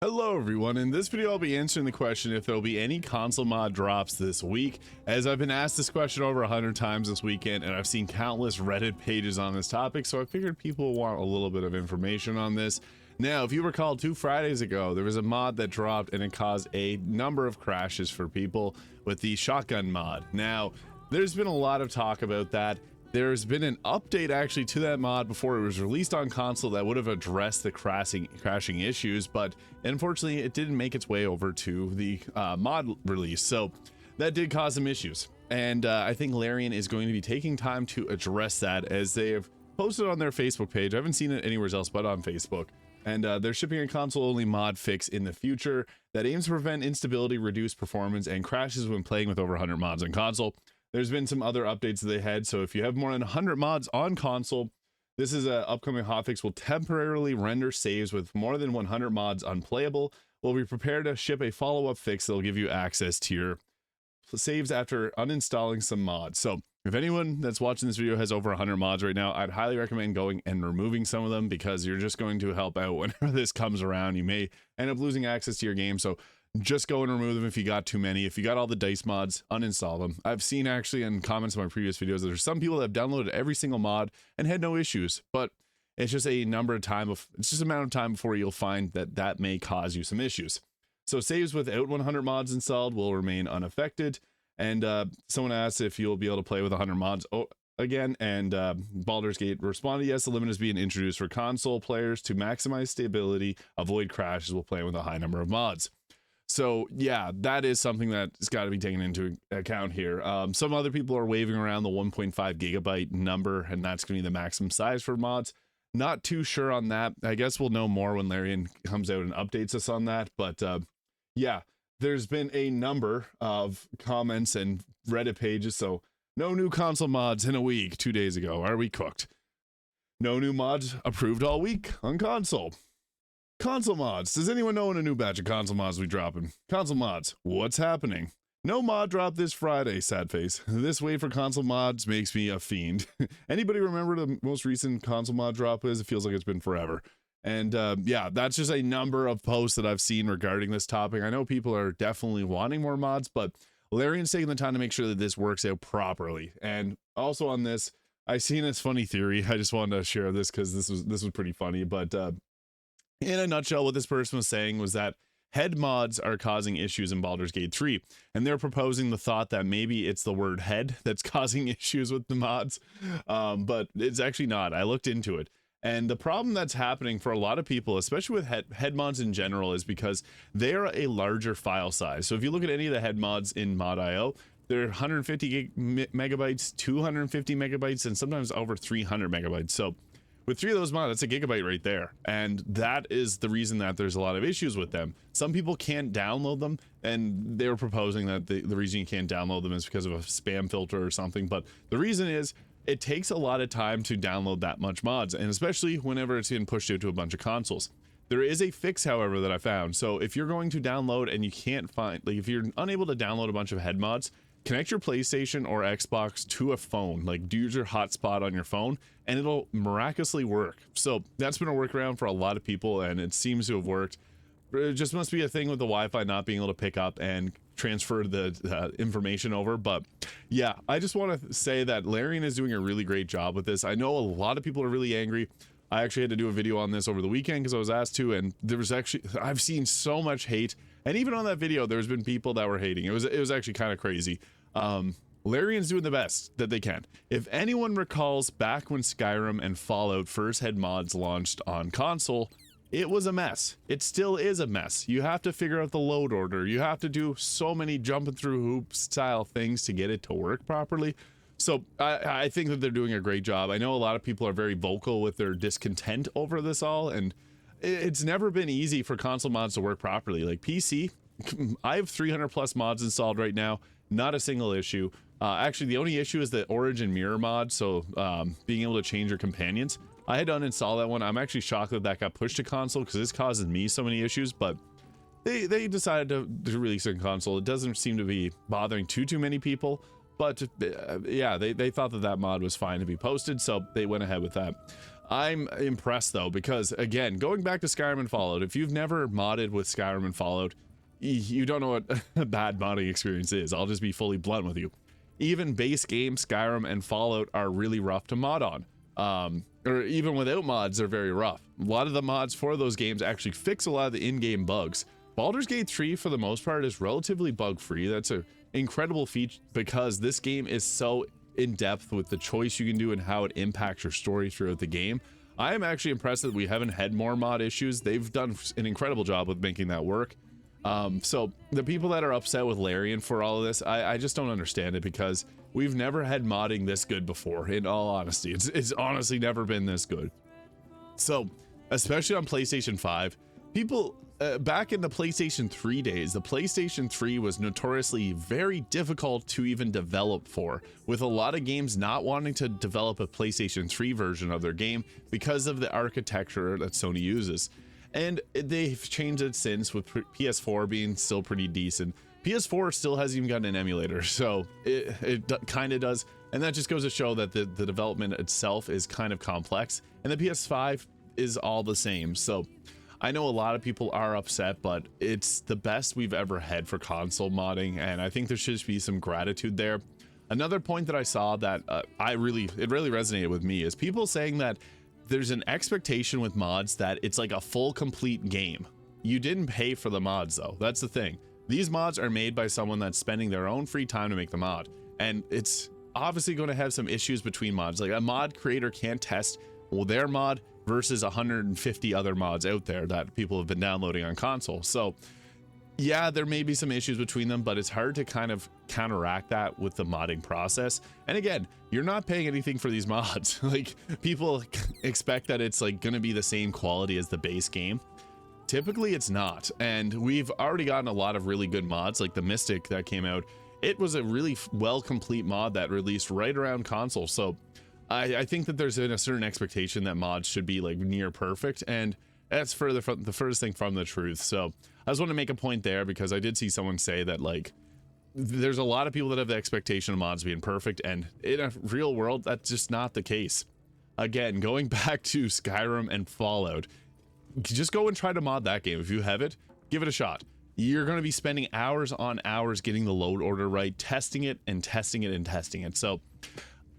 Hello everyone, in this video I'll be answering the question if there will be any console mod drops this week, as I've been asked this question over 100 times this weekend and I've seen countless Reddit pages on this topic, so I figured people want a little bit of information on this. Now, if you recall, 2 Fridays ago there was a mod that dropped and it caused a number of crashes for people with the shotgun mod. Now, there's been a lot of talk about that. There's been an update actually to that mod before it was released on console that would have addressed the crashing issues, but unfortunately it didn't make its way over to the mod release, so that did cause some issues. And I think Larian is going to be taking time to address that, as they have posted on their Facebook page. I haven't seen it anywhere else but on Facebook. And they're shipping a console-only mod fix in the future that aims to prevent instability, reduce performance, and crashes when playing with over 100 mods on console. There's been some other updates that they had, so if you have more than 100 mods on console, this is an upcoming hotfix will temporarily render saves with more than 100 mods unplayable. We'll be prepared to ship a follow-up fix that will give you access to your saves after uninstalling some mods. So if anyone that's watching this video has over 100 mods right now, I'd highly recommend going and removing some of them, because you're just going to help out whenever this comes around. You may end up losing access to your game, so just go and remove them if you got too many. If you got all the dice mods, uninstall them. I've seen actually in comments on my previous videos that there's some people that have downloaded every single mod and had no issues, but it's just a amount of time before you'll find that that may cause you some issues. So saves without 100 mods installed will remain unaffected. And someone asked if you'll be able to play with 100 mods again, and Baldur's Gate responded, yes, the limit is being introduced for console players to maximize stability, avoid crashes while playing with a high number of mods. So yeah, that is something that's got to be taken into account here. Some other people are waving around the 1.5 gigabyte number, and that's going to be the maximum size for mods. Not too sure on that. I guess we'll know more when Larian comes out and updates us on that. But yeah, there's been a number of comments and Reddit pages. So no new console mods in a week. 2 days ago, are we cooked? No new mods approved all week on console. Console mods. Does anyone know when a new batch of console mods will be dropping? Console mods. What's happening? No mod drop this Friday, sad face. This wait for console mods makes me a fiend. Anybody remember the most recent console mod drop is? It feels like it's been forever. And yeah, that's just a number of posts that I've seen regarding this topic. I know people are definitely wanting more mods, but Larian's taking the time to make sure that this works out properly. And also on this, I seen this funny theory. I just wanted to share this because this was pretty funny, but in a nutshell, what this person was saying was that head mods are causing issues in Baldur's Gate 3, and they're proposing the thought that maybe it's the word head that's causing issues with the mods, but it's actually not. I looked into it, and the problem that's happening for a lot of people, especially with head mods in general, is because they're a larger file size. So if you look at any of the head mods in Mod.io, they're 150 megabytes, 250 megabytes, and sometimes over 300 megabytes. So with 3 of those mods, that's a gigabyte right there. And that is the reason that there's a lot of issues with them. Some people can't download them, and they're proposing that the reason you can't download them is because of a spam filter or something. But the reason is it takes a lot of time to download that much mods, and especially whenever it's getting pushed out to a bunch of consoles. There is a fix, however, that I found. So if you're going to download and you can't find, like if you're unable to download a bunch of head mods, connect your PlayStation or Xbox to a phone, like use your hotspot on your phone, and it'll miraculously work. So that's been a workaround for a lot of people, and it seems to have worked. It just must be a thing with the Wi-Fi not being able to pick up and transfer the information over. But yeah, I just want to say that Larian is doing a really great job with this. I know a lot of people are really angry. I actually had to do a video on this over the weekend because I was asked to, and there was actually, I've seen so much hate, and even on that video there's been people that were hating. It was actually kind of crazy. Larian's doing the best that they can. If anyone recalls back when Skyrim and Fallout first had mods launched on console, it was a mess. It still is a mess. You have to figure out the load order. You have to do so many jumping through hoops style things to get it to work properly. So I think that they're doing a great job. I know a lot of people are very vocal with their discontent over this all, and it's never been easy for console mods to work properly. Like PC, I have 300 plus mods installed right now. Not a single issue. Actually, the only issue is the Origin Mirror mod, so being able to change your companions. I had to uninstall that one. I'm actually shocked that that got pushed to console because this causes me so many issues, but they decided to release it in console. It doesn't seem to be bothering too many people, but yeah, they thought that mod was fine to be posted, so they went ahead with that. I'm impressed though, because again, going back to Skyrim and Fallout, if you've never modded with Skyrim and Fallout, you don't know what a bad modding experience is. I'll just be fully blunt with you. Even base game Skyrim and Fallout are really rough to mod on. Or even without mods, they're very rough. A lot of the mods for those games actually fix a lot of the in-game bugs. Baldur's Gate 3, for the most part, is relatively bug-free. That's an incredible feature because this game is so in-depth with the choice you can do and how it impacts your story throughout the game. I am actually impressed that we haven't had more mod issues. They've done an incredible job with making that work. So the people that are upset with Larian for all of this, I just don't understand it, because we've never had modding this good before, in all honesty. It's honestly never been this good. So, especially on PlayStation 5, people, back in the PlayStation 3 days, the PlayStation 3 was notoriously very difficult to even develop for, with a lot of games not wanting to develop a PlayStation 3 version of their game because of the architecture that Sony uses. And they've changed it since, with PS4 being still pretty decent. PS4 still hasn't even gotten an emulator, so it kind of does. And that just goes to show that the development itself is kind of complex, and the PS5 is all the same. So I know a lot of people are upset, but it's the best we've ever had for console modding, and I think there should be some gratitude there. Another point that I saw that it really resonated with me is people saying that there's an expectation with mods that it's like a full complete game. You didn't pay for the mods though. That's the thing. These mods are made by someone that's spending their own free time to make the mod, and it's obviously going to have some issues between mods. Like, a mod creator can't test their mod versus 150 other mods out there that people have been downloading on console. So yeah, there may be some issues between them, but it's hard to kind of counteract that with the modding process. And again, you're not paying anything for these mods. Like, people expect that it's like going to be the same quality as the base game. Typically it's not, and we've already gotten a lot of really good mods, like the Mystic that came out. It was a really well complete mod that released right around console. So I think that there's a certain expectation that mods should be like near perfect, and that's the furthest thing from the truth. So I just want to make a point there, because I did see someone say that, like, there's a lot of people that have the expectation of mods being perfect, and in a real world, that's just not the case. Again, going back to Skyrim and Fallout, just go and try to mod that game. If you have it, give it a shot. You're going to be spending hours on hours getting the load order right, testing it and testing it and testing it. So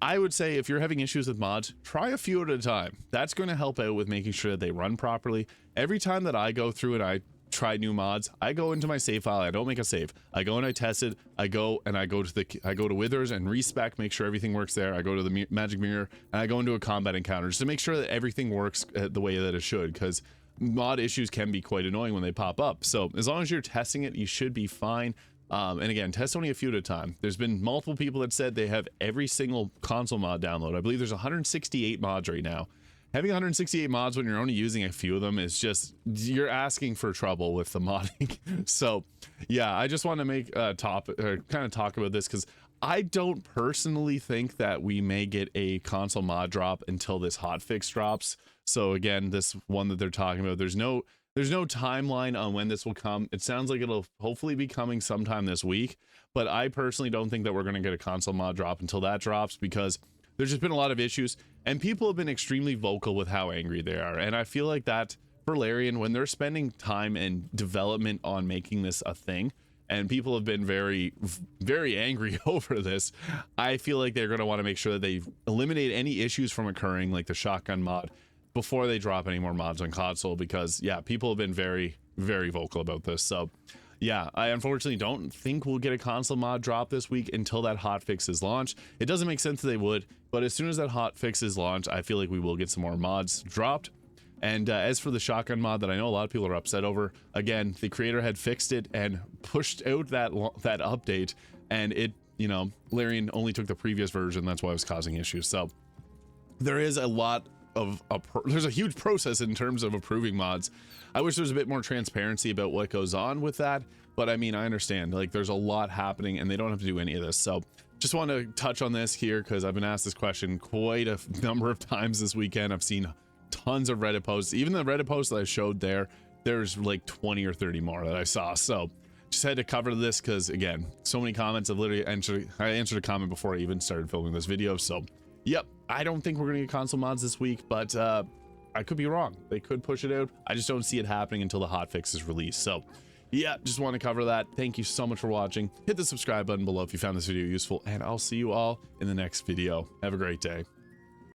I would say, if you're having issues with mods, try a few at a time. That's going to help out with making sure that they run properly. Every time that I go through and I try new mods, I go into my save file. I don't make a save. I go and I test it. I go to Withers and respec, make sure everything works there. I go to the magic mirror and I go into a combat encounter just to make sure that everything works the way that it should, because mod issues can be quite annoying when they pop up. So as long as you're testing it, you should be fine. And again, test only a few at a time. There's been multiple people that said they have every single console mod download. I believe there's 168 mods right now. Having 168 mods when you're only using a few of them is just, you're asking for trouble with the modding. So yeah, I just want to make a topic, or kind of talk about this, because I don't personally think that we may get a console mod drop until this hotfix drops. So again, this one that they're talking about, there's no timeline on when this will come. It sounds like it'll hopefully be coming sometime this week, but I personally don't think that we're going to get a console mod drop until that drops, because there's just been a lot of issues, and people have been extremely vocal with how angry they are. And I feel like that for Larian, when they're spending time and development on making this a thing, and people have been very, very angry over this, I feel like they're going to want to make sure that they eliminate any issues from occurring, like the shotgun mod, before they drop any more mods on console, because yeah, people have been very, very vocal about this. So yeah, I unfortunately don't think we'll get a console mod drop this week until that hotfix is launched. It doesn't make sense that they would, but as soon as that hotfix is launched, I feel like we will get some more mods dropped. And as for the shotgun mod that I know a lot of people are upset over, again, the creator had fixed it and pushed out that update, and it, you know, Larian only took the previous version. That's why it was causing issues. So there is a lot of there's a huge process in terms of approving mods. I wish there was a bit more transparency about what goes on with that, but I mean, I understand, like, there's a lot happening and they don't have to do any of this. So just want to touch on this here, because I've been asked this question quite a number of times this weekend. I've seen tons of Reddit posts. Even the Reddit post that I showed there's like 20 or 30 more that I saw. So just had to cover this, because again, so many comments. I answered a comment before I even started filming this video. So yep, I don't think we're gonna get console mods this week, but I could be wrong. They could push it out. I just don't see it happening until the hotfix is released. So yeah, just want to cover that. Thank you so much for watching. Hit the subscribe button below if you found this video useful, and I'll see you all in the next video. Have a great day.